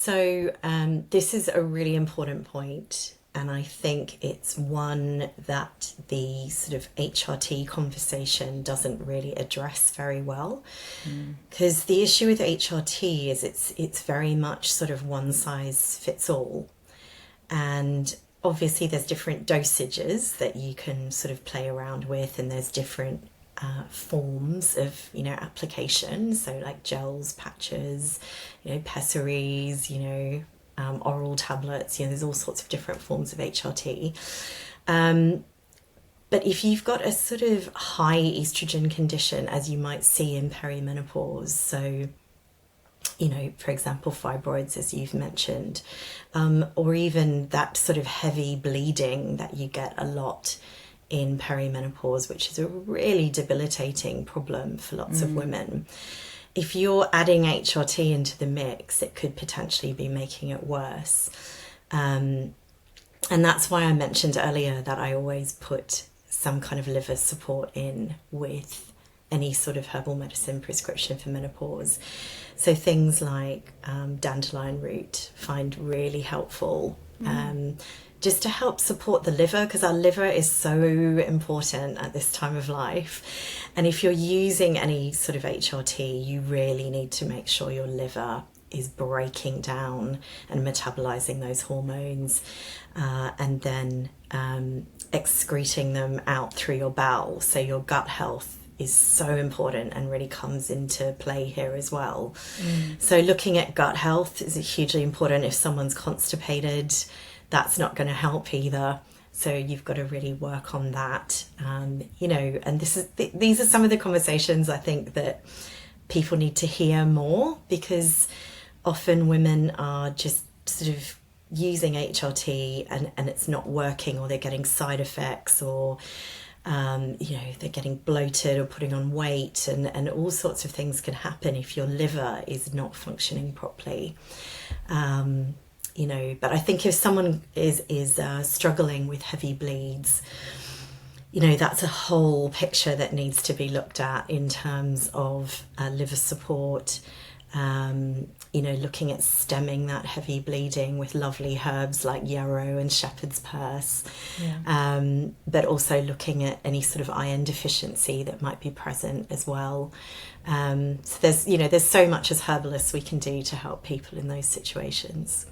So this is a really important point, and I think it's one that the sort of HRT conversation doesn't really address very well. Because the issue with HRT is it's very much sort of one size fits all, and obviously there's different dosages that you can sort of play around with, and there's different forms of application, so like gels, patches, pessaries, oral tablets, there's all sorts of different forms of HRT. But if you've got a sort of high estrogen condition, as you might see in perimenopause, so for example, fibroids, as you've mentioned, or even that sort of heavy bleeding that you get a lot in perimenopause, which is a really debilitating problem for lots of women. If you're adding HRT into the mix, it could potentially be making it worse. And that's why I mentioned earlier that I always put some kind of liver support in with any sort of herbal medicine prescription for menopause. So things like dandelion root find really helpful. Just to help support the liver, because our liver is so important at this time of life. And if you're using any sort of HRT, you really need to make sure your liver is breaking down and metabolizing those hormones, and then excreting them out through your bowel. So your gut health is so important and really comes into play here as well. So looking at gut health is hugely important. If someone's constipated, that's not going to help either. So you've got to really work on that. And these are some of the conversations I think that people need to hear more, because often women are just sort of using HRT and it's not working, or they're getting side effects, or they're getting bloated or putting on weight, and all sorts of things can happen if your liver is not functioning properly. But I think if someone is struggling with heavy bleeds, that's a whole picture that needs to be looked at in terms of liver support, looking at stemming that heavy bleeding with lovely herbs like yarrow and shepherd's purse, but also looking at any sort of iron deficiency that might be present as well. So there's so much as herbalists we can do to help people in those situations.